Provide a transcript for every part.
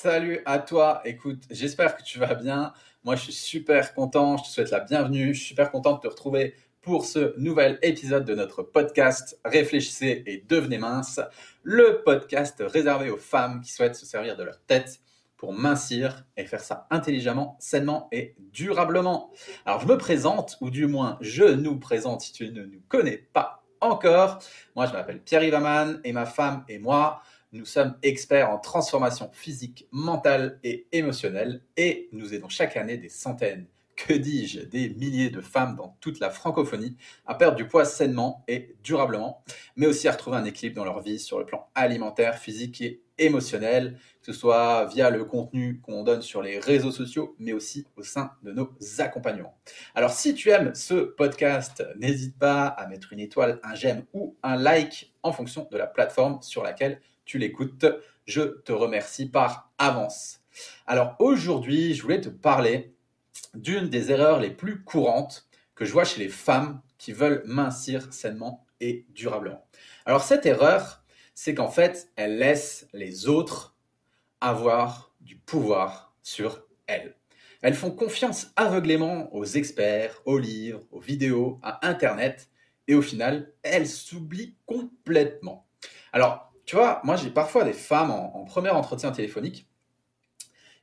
Salut à toi. Écoute, j'espère que tu vas bien. Moi, je suis super content. Je te souhaite la bienvenue. Je suis super content de te retrouver pour ce nouvel épisode de notre podcast Réfléchissez et devenez mince, le podcast réservé aux femmes qui souhaitent se servir de leur tête pour mincir et faire ça intelligemment, sainement et durablement. Alors, je me présente, ou du moins, je nous présente si tu ne nous connais pas encore. Moi, je m'appelle Pierre-Yves Aman et ma femme et moi, nous sommes experts en transformation physique, mentale et émotionnelle et nous aidons chaque année des centaines, que dis-je, des milliers de femmes dans toute la francophonie à perdre du poids sainement et durablement, mais aussi à retrouver un équilibre dans leur vie sur le plan alimentaire, physique et émotionnel, que ce soit via le contenu qu'on donne sur les réseaux sociaux, mais aussi au sein de nos accompagnements. Alors si tu aimes ce podcast, n'hésite pas à mettre une étoile, un j'aime ou un like en fonction de la plateforme sur laquelle tu l'écoutes. Je te remercie par avance. Alors aujourd'hui, je voulais te parler d'une des erreurs les plus courantes que je vois chez les femmes qui veulent mincir sainement et durablement. Alors cette erreur, c'est qu'en fait, elles laissent les autres avoir du pouvoir sur elles. Elles font confiance aveuglément aux experts, aux livres, aux vidéos, à Internet, et au final, elles s'oublient complètement. Alors, tu vois, moi j'ai parfois des femmes en premier entretien téléphonique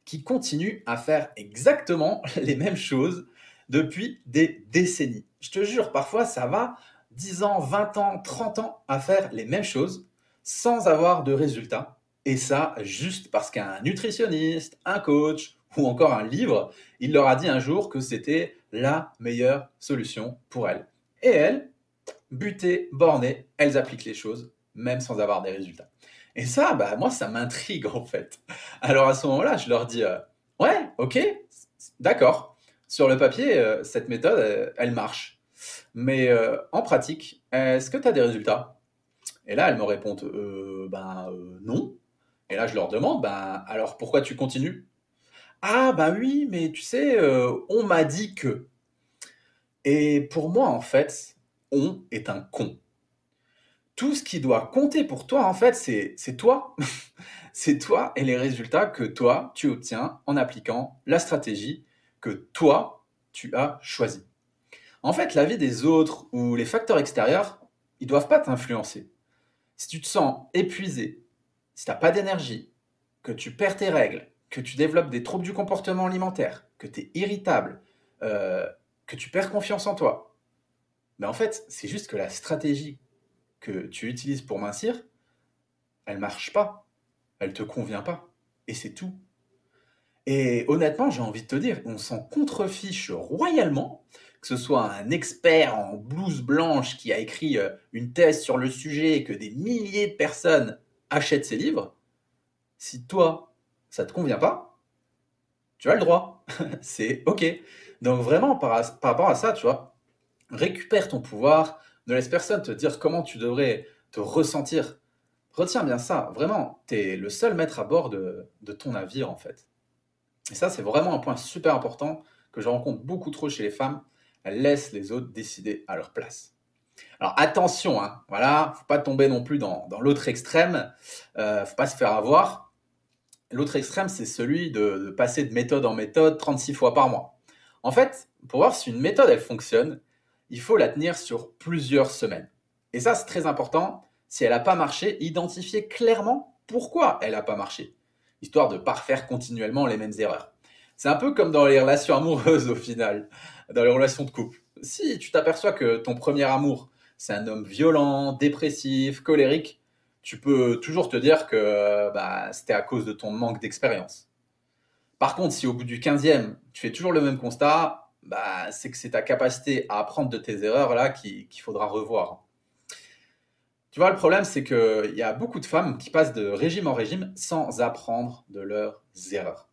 qui continuent à faire exactement les mêmes choses depuis des décennies. Je te jure, parfois ça va 10 ans, 20 ans, 30 ans à faire les mêmes choses sans avoir de résultats. Et ça, juste parce qu'un nutritionniste, un coach ou encore un livre, il leur a dit un jour que c'était la meilleure solution pour elles. Et elles, butées, bornées, elles appliquent les choses, même sans avoir des résultats. Et ça, bah, moi, ça m'intrigue en fait. Alors à ce moment-là, je leur dis ouais, ok, d'accord. Sur le papier, cette méthode, elle marche. Mais en pratique, est-ce que tu as des résultats? Et là, elles me répondent non. Et là, je leur demande alors pourquoi tu continues? Ah, bah oui, mais tu sais, on m'a dit que. Et pour moi, en fait, on est un con. Tout ce qui doit compter pour toi, en fait, c'est toi. C'est toi et les résultats que toi, tu obtiens en appliquant la stratégie que toi, tu as choisie. En fait, la vie des autres ou les facteurs extérieurs, ils doivent pas t'influencer. Si tu te sens épuisé, si tu n'as pas d'énergie, que tu perds tes règles, que tu développes des troubles du comportement alimentaire, que tu es irritable, euh, que tu perds confiance en toi, mais en fait, c'est juste que la stratégie que tu utilises pour mincir, elle marche pas, elle te convient pas, et c'est tout. Et honnêtement, j'ai envie de te dire, on s'en contrefiche royalement, que ce soit un expert en blouse blanche qui a écrit une thèse sur le sujet et que des milliers de personnes achètent ses livres. Si toi, ça te convient pas, tu as le droit. C'est OK. Donc vraiment, par rapport à ça, tu vois, récupère ton pouvoir, ne laisse personne te dire comment tu devrais te ressentir. Retiens bien ça, vraiment, tu es le seul maître à bord de ton navire en fait. Et ça, c'est vraiment un point super important que je rencontre beaucoup trop chez les femmes. Elles laissent les autres décider à leur place. Alors attention, hein, voilà, faut pas tomber non plus dans l'autre extrême, faut pas se faire avoir. L'autre extrême, c'est celui de passer de méthode en méthode 36 fois par mois. En fait, pour voir si une méthode elle fonctionne, il faut la tenir sur plusieurs semaines. Et ça, c'est très important. Si elle n'a pas marché, identifier clairement pourquoi elle n'a pas marché, histoire de ne pas refaire continuellement les mêmes erreurs. C'est un peu comme dans les relations amoureuses au final, dans les relations de couple. Si tu t'aperçois que ton premier amour, c'est un homme violent, dépressif, colérique, tu peux toujours te dire que c'était à cause de ton manque d'expérience. Par contre, si au bout du 15e, tu fais toujours le même constat, c'est que c'est ta capacité à apprendre de tes erreurs là qu'il faudra revoir. Tu vois, le problème, c'est qu'il y a beaucoup de femmes qui passent de régime en régime sans apprendre de leurs erreurs.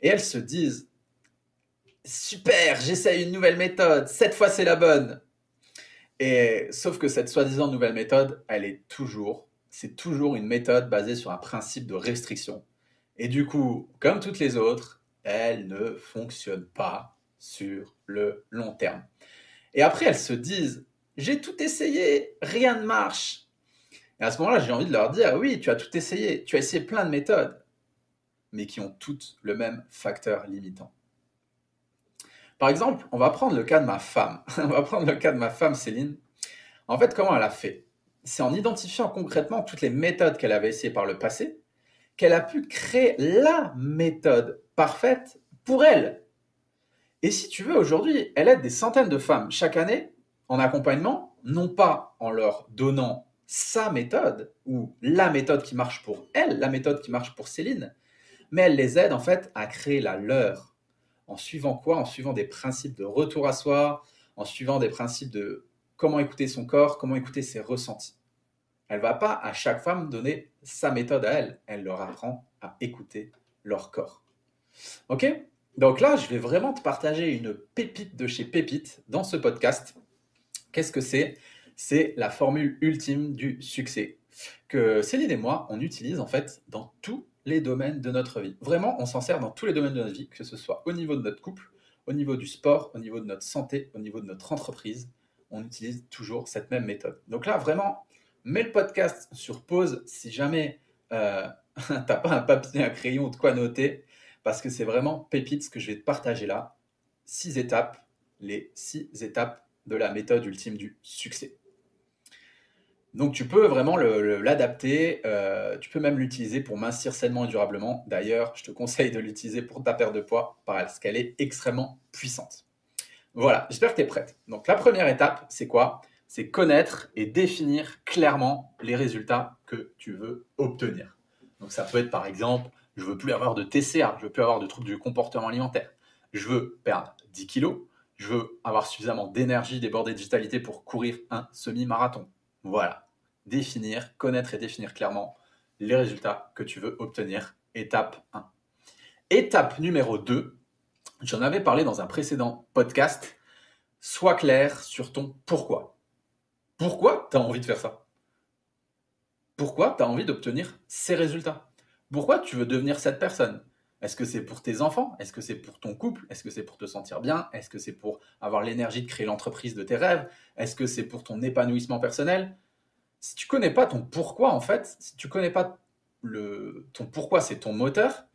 Et elles se disent, super, j'essaye une nouvelle méthode, cette fois c'est la bonne. Et sauf que cette soi-disant nouvelle méthode, c'est toujours une méthode basée sur un principe de restriction. Et du coup, comme toutes les autres, elle ne fonctionne pas sur le long terme. Et après, elles se disent, j'ai tout essayé, rien ne marche. Et à ce moment-là, j'ai envie de leur dire, oui, tu as tout essayé, tu as essayé plein de méthodes. mais qui ont toutes le même facteur limitant. Par exemple, on va prendre le cas de ma femme. On va prendre le cas de ma femme, Céline. En fait, comment elle a fait? C'est en identifiant concrètement toutes les méthodes qu'elle avait essayées par le passé, qu'elle a pu créer la méthode parfaite pour elle. Et si tu veux, aujourd'hui, elle aide des centaines de femmes chaque année en accompagnement, non pas en leur donnant sa méthode ou la méthode qui marche pour elle, la méthode qui marche pour Céline, mais elle les aide en fait à créer la leur. En suivant quoi? En suivant des principes de retour à soi, en suivant des principes de comment écouter son corps, comment écouter ses ressentis. Elle ne va pas à chaque femme donner sa méthode à elle. Elle leur apprend à écouter leur corps. Ok? Donc là, je vais vraiment te partager une pépite de chez Pépite dans ce podcast. Qu'est-ce que c'est? C'est la formule ultime du succès que Céline et moi, on utilise en fait dans tous les domaines de notre vie. Vraiment, on s'en sert dans tous les domaines de notre vie, que ce soit au niveau de notre couple, au niveau du sport, au niveau de notre santé, au niveau de notre entreprise. On utilise toujours cette même méthode. Donc là, vraiment, mets le podcast sur pause si jamais tu n'as pas un papier, un crayon ou de quoi noter, parce que c'est vraiment pépite ce que je vais te partager là. 6 étapes, les 6 étapes de la méthode ultime du succès. Donc tu peux vraiment l'adapter, tu peux même l'utiliser pour mincir sainement et durablement. D'ailleurs, je te conseille de l'utiliser pour ta perte de poids parce qu'elle est extrêmement puissante. Voilà, j'espère que tu es prête. Donc la première étape, c'est quoi? C'est connaître et définir clairement les résultats que tu veux obtenir. Donc ça peut être par exemple, je veux plus avoir de TCA, je veux plus avoir de troubles du comportement alimentaire, je veux perdre 10 kilos, je veux avoir suffisamment d'énergie, débordée de vitalité pour courir un semi-marathon. Voilà, définir, connaître et définir clairement les résultats que tu veux obtenir. Étape 1. Étape numéro 2, j'en avais parlé dans un précédent podcast, sois clair sur ton pourquoi. Pourquoi tu as envie de faire ça? Pourquoi tu as envie d'obtenir ces résultats? Pourquoi tu veux devenir cette personne? Est-ce que c'est pour tes enfants? Est-ce que c'est pour ton couple? Est-ce que c'est pour te sentir bien? Est-ce que c'est pour avoir l'énergie de créer l'entreprise de tes rêves? Est-ce que c'est pour ton épanouissement personnel? Si tu connais pas ton pourquoi, en fait, si tu connais pas ton pourquoi, c'est ton moteur,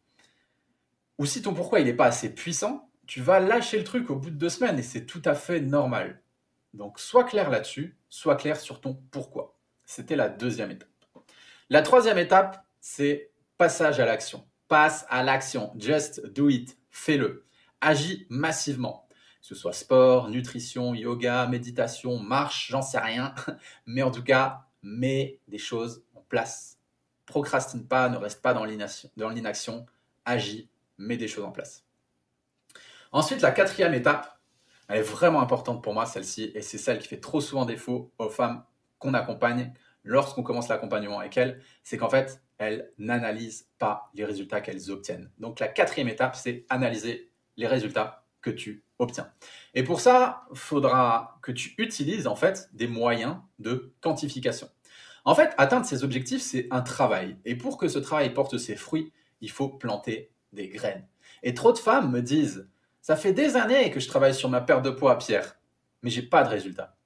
ou si ton pourquoi il n'est pas assez puissant, tu vas lâcher le truc au bout de 2 semaines et c'est tout à fait normal. Donc, sois clair là-dessus, sois clair sur ton pourquoi. C'était la deuxième étape. La troisième étape, c'est passage à l'action. Passe à l'action. Just do it. Fais-le. Agis massivement. Que ce soit sport, nutrition, yoga, méditation, marche, j'en sais rien. Mais en tout cas, mets des choses en place. Procrastine pas, ne reste pas dans l'inaction. Agis, mets des choses en place. Ensuite, la quatrième étape, elle est vraiment importante pour moi, celle-ci, et c'est celle qui fait trop souvent défaut aux femmes qu'on accompagne lorsqu'on commence l'accompagnement avec elles, c'est qu'en fait, elles n'analysent pas les résultats qu'elles obtiennent. Donc la quatrième étape, c'est analyser les résultats que tu obtiens. Et pour ça, il faudra que tu utilises en fait des moyens de quantification. En fait, atteindre ces objectifs, c'est un travail. Et pour que ce travail porte ses fruits, il faut planter des graines. Et trop de femmes me disent, ça fait des années que je travaille sur ma perte de poids, Pierre, mais j'ai pas de résultats.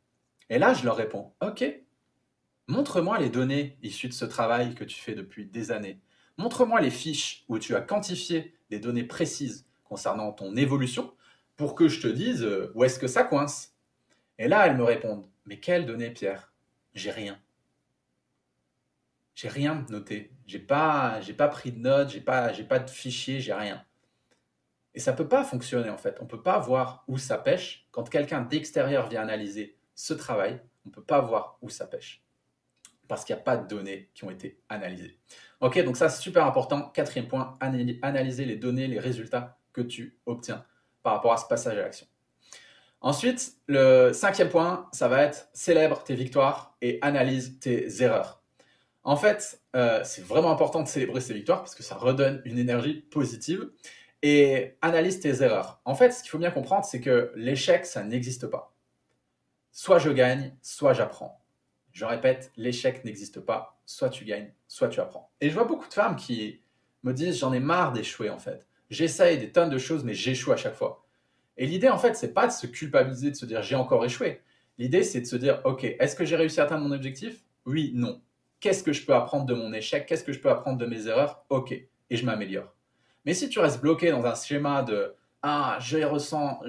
Et là, je leur réponds, ok, montre-moi les données issues de ce travail que tu fais depuis des années. Montre-moi les fiches où tu as quantifié des données précises concernant ton évolution pour que je te dise où est-ce que ça coince. Et là, elles me répondent, mais quelles données, Pierre? J'ai rien. J'ai rien noté. J'ai pas pris de notes, j'ai pas de fichier, j'ai rien. Et ça peut pas fonctionner en fait. On peut pas voir où ça pêche. Quand quelqu'un d'extérieur vient analyser ce travail, on peut pas voir où ça pêche. Parce qu'il n'y a pas de données qui ont été analysées. Ok, donc ça c'est super important. Quatrième point, analyser les données, les résultats que tu obtiens par rapport à ce passage à l'action. Ensuite, le cinquième point, ça va être célèbre tes victoires et analyse tes erreurs. En fait, c'est vraiment important de célébrer ces victoires parce que ça redonne une énergie positive et analyse tes erreurs. En fait, ce qu'il faut bien comprendre, c'est que l'échec, ça n'existe pas. Soit je gagne, soit j'apprends. Je répète, l'échec n'existe pas. Soit tu gagnes, soit tu apprends. Et je vois beaucoup de femmes qui me disent, j'en ai marre d'échouer en fait. J'essaye des tonnes de choses, mais j'échoue à chaque fois. Et l'idée, en fait, c'est pas de se culpabiliser, de se dire, j'ai encore échoué. L'idée, c'est de se dire, ok, est-ce que j'ai réussi à atteindre mon objectif? Oui, non. Qu'est-ce que je peux apprendre de mon échec? Qu'est-ce que je peux apprendre de mes erreurs? Ok, et je m'améliore. Mais si tu restes bloqué dans un schéma de ah, je ressens,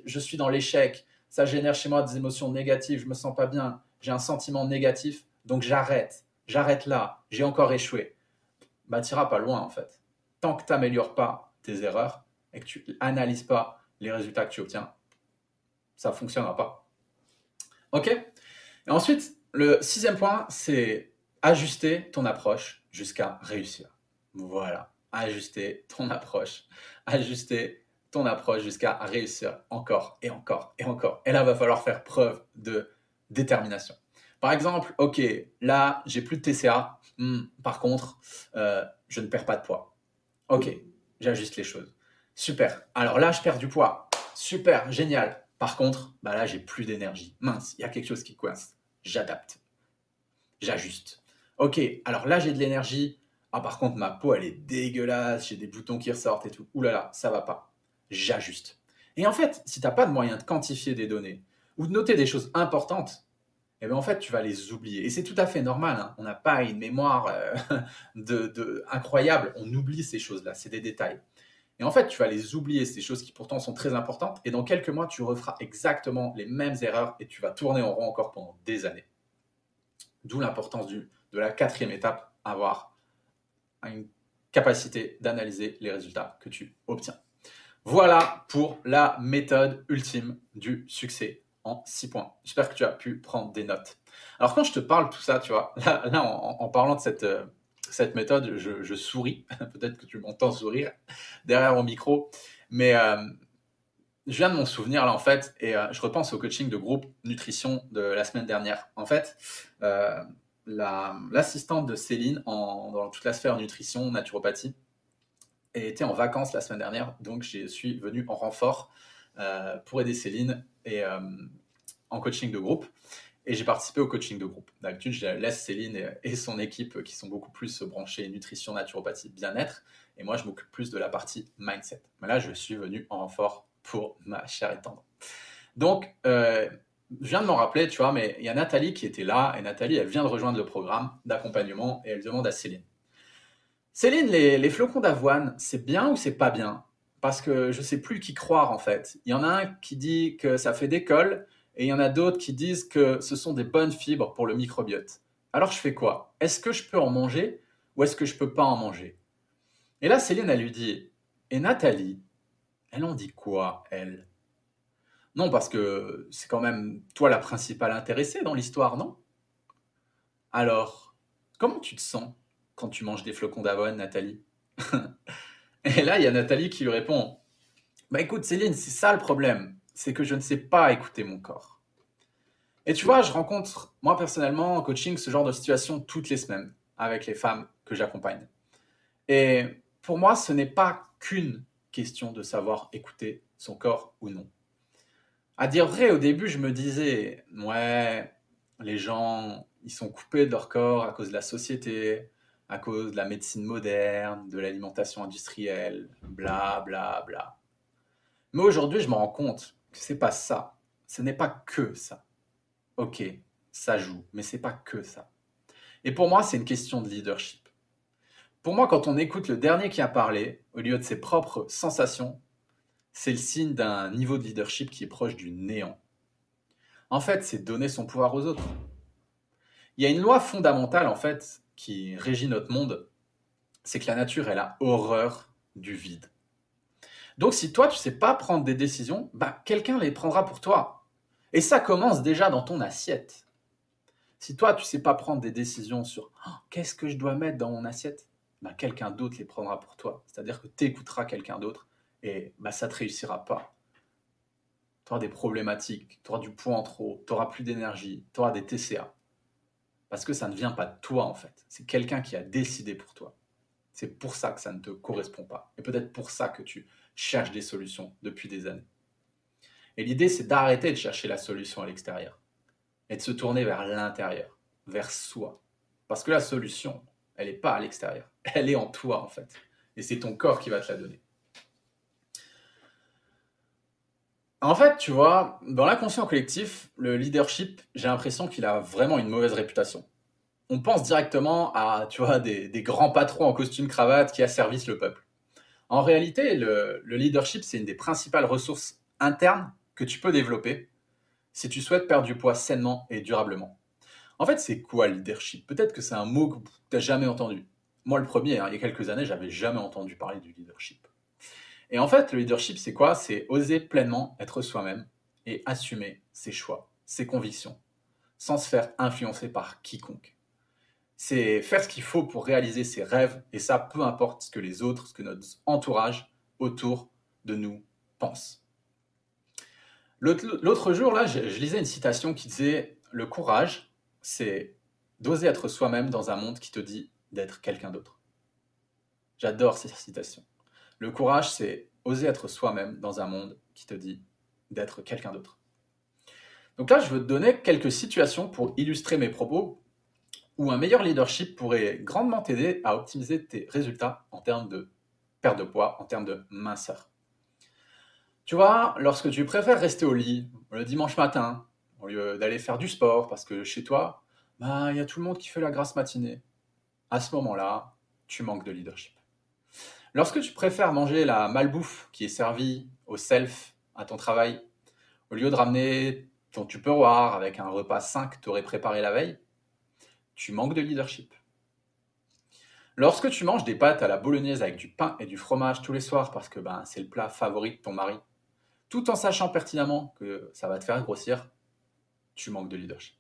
je suis dans l'échec, ça génère chez moi des émotions négatives, je me sens pas bien, j'ai un sentiment négatif, donc j'arrête là, j'ai encore échoué. Bah, tu n'iras pas loin en fait. Tant que tu n'améliores pas tes erreurs et que tu n'analyses pas les résultats que tu obtiens, ça ne fonctionnera pas. Ok. Et ensuite, le sixième point, c'est ajuster ton approche jusqu'à réussir. Voilà, ajuster ton approche. Ajuster ton approche jusqu'à réussir encore et encore et encore. Et là, il va falloir faire preuve de détermination. Par exemple, ok, là, j'ai plus de TCA. Par contre, je ne perds pas de poids. Ok, j'ajuste les choses. Super. Alors là, je perds du poids. Super, génial. Par contre, bah là, j'ai plus d'énergie. Mince, il y a quelque chose qui coince. J'adapte. J'ajuste. Ok, alors là, j'ai de l'énergie. Ah, par contre, ma peau, elle est dégueulasse. J'ai des boutons qui ressortent et tout. Ouh là là, ça va pas. J'ajuste. Et en fait, si tu n'as pas de moyen de quantifier des données ou de noter des choses importantes, eh bien, en fait, tu vas les oublier. Et c'est tout à fait normal. Hein. On n'a pas une mémoire incroyable. On oublie ces choses-là. C'est des détails. Et en fait, tu vas les oublier, ces choses qui pourtant sont très importantes. Et dans quelques mois, tu referas exactement les mêmes erreurs et tu vas tourner en rond encore pendant des années. D'où l'importance de la quatrième étape, avoir une capacité d'analyser les résultats que tu obtiens. Voilà pour la méthode ultime du succès en 6 points. J'espère que tu as pu prendre des notes. Alors quand je te parle de tout ça, tu vois, là en parlant de cette méthode, je souris. Peut-être que tu m'entends sourire derrière mon micro. Mais je viens de m'en souvenir là en fait, et je repense au coaching de groupe nutrition de la semaine dernière. En fait, l'assistante de Céline dans toute la sphère nutrition, naturopathie, était en vacances la semaine dernière, donc je suis venu en renfort pour aider Céline et en coaching de groupe. Et j'ai participé au coaching de groupe. D'habitude, je laisse Céline et son équipe qui sont beaucoup plus branchés nutrition, naturopathie, bien-être. Et moi, je m'occupe plus de la partie mindset. Mais là, je suis venu en renfort pour ma chère et tendre. Donc, je viens de m'en rappeler, tu vois, mais il y a Nathalie qui était là. Et Nathalie, elle vient de rejoindre le programme d'accompagnement et elle demande à Céline. Céline, les flocons d'avoine, c'est bien ou c'est pas bien? Parce que je sais plus qui croire en fait. Il y en a un qui dit que ça fait des cols et il y en a d'autres qui disent que ce sont des bonnes fibres pour le microbiote. Alors je fais quoi? Est-ce que je peux en manger ou est-ce que je peux pas en manger? Et là, Céline, elle lui dit, et Nathalie, elle en dit quoi, elle? Non, parce que c'est quand même toi la principale intéressée dans l'histoire, non? Alors, comment tu te sens quand tu manges des flocons d'avoine, Nathalie? Et là, il y a Nathalie qui lui répond, bah écoute Céline, c'est ça le problème, c'est que je ne sais pas écouter mon corps. Et tu vois, je rencontre, moi personnellement, en coaching, ce genre de situation toutes les semaines avec les femmes que j'accompagne. Et pour moi, ce n'est pas qu'une question de savoir écouter son corps ou non. À dire vrai, au début, je me disais, ouais, les gens, ils sont coupés de leur corps à cause de la société, à cause de la médecine moderne, de l'alimentation industrielle, bla bla bla. Mais aujourd'hui, je me rends compte que c'est pas ça. Ce n'est pas que ça. Ok, ça joue, mais c'est pas que ça. Et pour moi, c'est une question de leadership. Pour moi, quand on écoute le dernier qui a parlé, au lieu de ses propres sensations, c'est le signe d'un niveau de leadership qui est proche du néant. En fait, c'est donner son pouvoir aux autres. Il y a une loi fondamentale, en fait, qui régit notre monde, c'est que la nature, elle a horreur du vide. Donc, si toi, tu sais pas prendre des décisions, bah, quelqu'un les prendra pour toi. Et ça commence déjà dans ton assiette. Si toi, tu sais pas prendre des décisions sur qu'est-ce que je dois mettre dans mon assiette, bah, quelqu'un d'autre les prendra pour toi. C'est-à-dire que tu écouteras quelqu'un d'autre et bah, ça ne te réussira pas. Tu auras des problématiques, tu auras du poids en trop, tu auras plus d'énergie, tu auras des TCA. Parce que ça ne vient pas de toi en fait. C'est quelqu'un qui a décidé pour toi. C'est pour ça que ça ne te correspond pas. Et peut-être pour ça que tu cherches des solutions depuis des années. Et l'idée, c'est d'arrêter de chercher la solution à l'extérieur et de se tourner vers l'intérieur, vers soi. Parce que la solution, elle n'est pas à l'extérieur. Elle est en toi en fait. Et c'est ton corps qui va te la donner. En fait, tu vois, dans l'inconscient collectif, le leadership, j'ai l'impression qu'il a vraiment une mauvaise réputation. On pense directement à, tu vois, des grands patrons en costume cravate qui asservissent le peuple. En réalité, le leadership, c'est une des principales ressources internes que tu peux développer si tu souhaites perdre du poids sainement et durablement. En fait, c'est quoi le leadership? Peut-être que c'est un mot que tu n'as jamais entendu. Moi, le premier, hein, il y a quelques années, j'avais jamais entendu parler du leadership. Et en fait, le leadership, c'est quoi? C'est oser pleinement être soi-même et assumer ses choix, ses convictions, sans se faire influencer par quiconque. C'est faire ce qu'il faut pour réaliser ses rêves, et ça, peu importe ce que les autres, ce que notre entourage autour de nous pense. L'autre jour, là, je lisais une citation qui disait: le courage, c'est d'oser être soi-même dans un monde qui te dit d'être quelqu'un d'autre. J'adore cette citation. Le courage, c'est oser être soi-même dans un monde qui te dit d'être quelqu'un d'autre. Donc là, je veux te donner quelques situations pour illustrer mes propos où un meilleur leadership pourrait grandement t'aider à optimiser tes résultats en termes de perte de poids, en termes de minceur. Tu vois, lorsque tu préfères rester au lit le dimanche matin, au lieu d'aller faire du sport, parce que chez toi, bah, il y a tout le monde qui fait la grasse matinée, à ce moment-là, tu manques de leadership. Lorsque tu préfères manger la malbouffe qui est servie au self à ton travail, au lieu de ramener ton tupperware avec un repas sain que tu aurais préparé la veille, tu manques de leadership. Lorsque tu manges des pâtes à la bolognaise avec du pain et du fromage tous les soirs parce que ben, c'est le plat favori de ton mari, tout en sachant pertinemment que ça va te faire grossir, tu manques de leadership.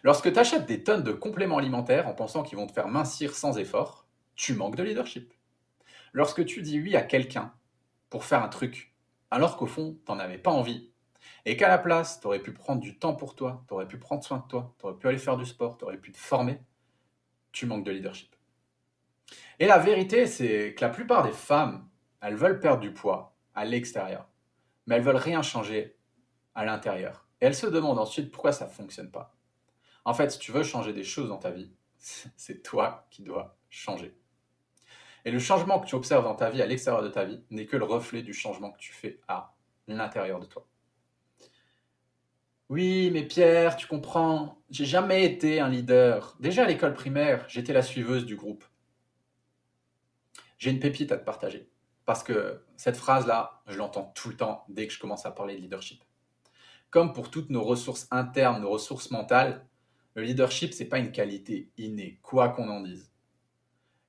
Lorsque tu achètes des tonnes de compléments alimentaires en pensant qu'ils vont te faire mincir sans effort, tu manques de leadership. Lorsque tu dis oui à quelqu'un pour faire un truc, alors qu'au fond, tu n'en avais pas envie, et qu'à la place, tu aurais pu prendre du temps pour toi, tu aurais pu prendre soin de toi, tu aurais pu aller faire du sport, tu aurais pu te former, tu manques de leadership. Et la vérité, c'est que la plupart des femmes, elles veulent perdre du poids à l'extérieur, mais elles veulent rien changer à l'intérieur. Et elles se demandent ensuite pourquoi ça ne fonctionne pas. En fait, si tu veux changer des choses dans ta vie, c'est toi qui dois changer. Et le changement que tu observes dans ta vie, à l'extérieur de ta vie, n'est que le reflet du changement que tu fais à l'intérieur de toi. Oui, mais Pierre, tu comprends, j'ai jamais été un leader. Déjà à l'école primaire, j'étais la suiveuse du groupe. J'ai une pépite à te partager. Parce que cette phrase-là, je l'entends tout le temps dès que je commence à parler de leadership. Comme pour toutes nos ressources internes, nos ressources mentales, le leadership, ce n'est pas une qualité innée, quoi qu'on en dise.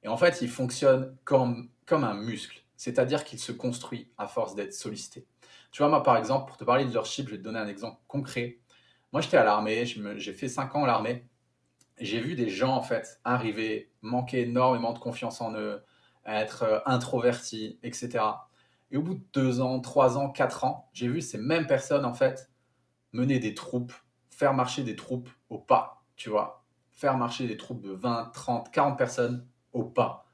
Et en fait, il fonctionne comme un muscle, c'est-à-dire qu'il se construit à force d'être sollicité. Tu vois, moi, par exemple, pour te parler de leadership, je vais te donner un exemple concret. Moi, j'étais à l'armée, j'ai fait 5 ans à l'armée. J'ai vu des gens, en fait, arriver, manquer énormément de confiance en eux, être introvertis, etc. Et au bout de 2 ans, 3 ans, 4 ans, j'ai vu ces mêmes personnes, en fait, mener des troupes, faire marcher des troupes au pas, tu vois. Faire marcher des troupes de 20, 30, 40 personnes au pas.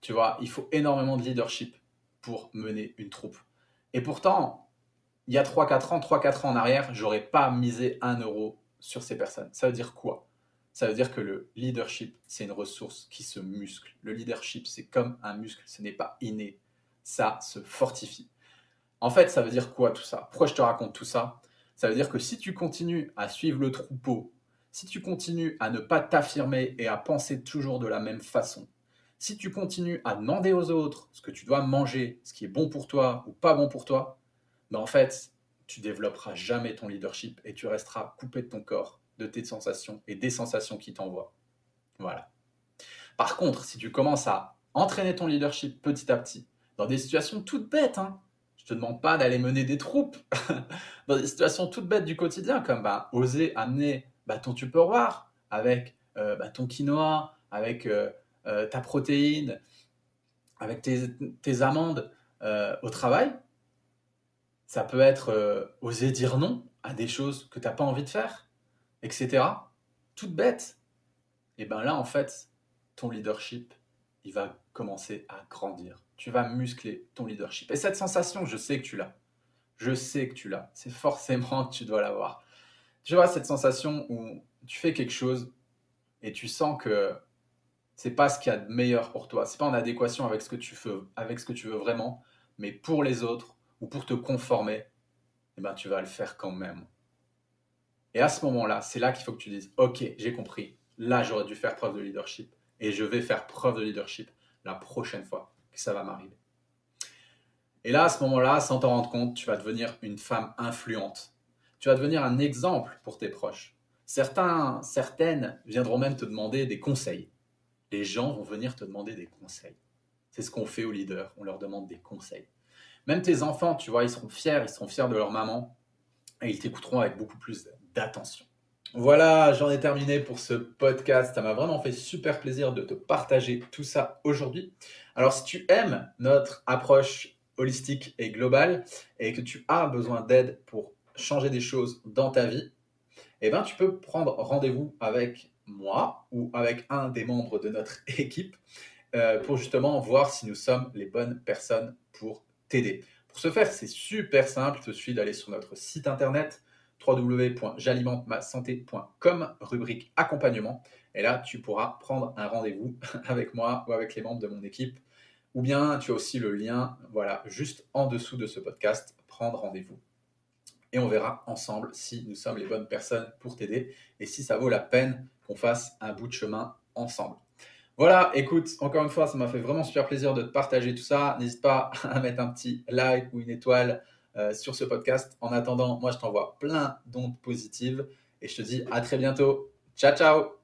Tu vois, il faut énormément de leadership pour mener une troupe. Et pourtant, il y a 3 4 ans en arrière, j'aurais pas misé 1 euro sur ces personnes. Ça veut dire quoi? Ça veut dire que le leadership, c'est une ressource qui se muscle. Le leadership, c'est comme un muscle, ce n'est pas inné. Ça se fortifie. En fait, ça veut dire quoi tout ça? Pourquoi je te raconte tout ça? Ça veut dire que si tu continues à suivre le troupeau, si tu continues à ne pas t'affirmer et à penser toujours de la même façon, si tu continues à demander aux autres ce que tu dois manger, ce qui est bon pour toi ou pas bon pour toi, ben en fait, tu développeras jamais ton leadership et tu resteras coupé de ton corps, de tes sensations et des sensations qui t'envoient. Voilà. Par contre, si tu commences à entraîner ton leadership petit à petit, dans des situations toutes bêtes, hein, je te demande pas d'aller mener des troupes, dans des situations toutes bêtes du quotidien, comme bah, oser amener ton tupperware avec ton quinoa, avec ta protéine, avec tes amandes au travail. Ça peut être oser dire non à des choses que tu n'as pas envie de faire, etc. Toutes bêtes. Et bien là, en fait, ton leadership, il va commencer à grandir. Tu vas muscler ton leadership. Et cette sensation, je sais que tu l'as. Je sais que tu l'as. C'est forcément que tu dois l'avoir. Tu vois, cette sensation où tu fais quelque chose et tu sens que c'est pas ce qu'il y a de meilleur pour toi. C'est pas en adéquation avec ce que tu veux vraiment, mais pour les autres ou pour te conformer, eh ben, tu vas le faire quand même. Et à ce moment-là, c'est là qu'il faut que tu dises, OK, j'ai compris. Là, j'aurais dû faire preuve de leadership et je vais faire preuve de leadership la prochaine fois que ça va m'arriver. Et là, à ce moment-là, sans t'en rendre compte, tu vas devenir une femme influente. Tu vas devenir un exemple pour tes proches. Certaines viendront même te demander des conseils. Les gens vont venir te demander des conseils. C'est ce qu'on fait aux leaders, on leur demande des conseils. Même tes enfants, tu vois, ils seront fiers de leur maman et ils t'écouteront avec beaucoup plus d'attention. Voilà, j'en ai terminé pour ce podcast. Ça m'a vraiment fait super plaisir de te partager tout ça aujourd'hui. Alors, si tu aimes notre approche holistique et globale et que tu as besoin d'aide pour changer des choses dans ta vie, eh ben, tu peux prendre rendez-vous avec moi ou avec un des membres de notre équipe pour justement voir si nous sommes les bonnes personnes pour t'aider. Pour ce faire, c'est super simple. Il te suffit d'aller sur notre site internet www.j'alimentemassanté.com, rubrique accompagnement. Et là, tu pourras prendre un rendez-vous avec moi ou avec les membres de mon équipe. Ou bien, tu as aussi le lien, voilà, juste en dessous de ce podcast, prendre rendez-vous. Et on verra ensemble si nous sommes les bonnes personnes pour t'aider et si ça vaut la peine qu'on fasse un bout de chemin ensemble. Voilà, écoute, encore une fois, ça m'a fait vraiment super plaisir de te partager tout ça. N'hésite pas à mettre un petit like ou une étoile sur ce podcast. En attendant, moi, je t'envoie plein d'ondes positives et je te dis à très bientôt. Ciao, ciao!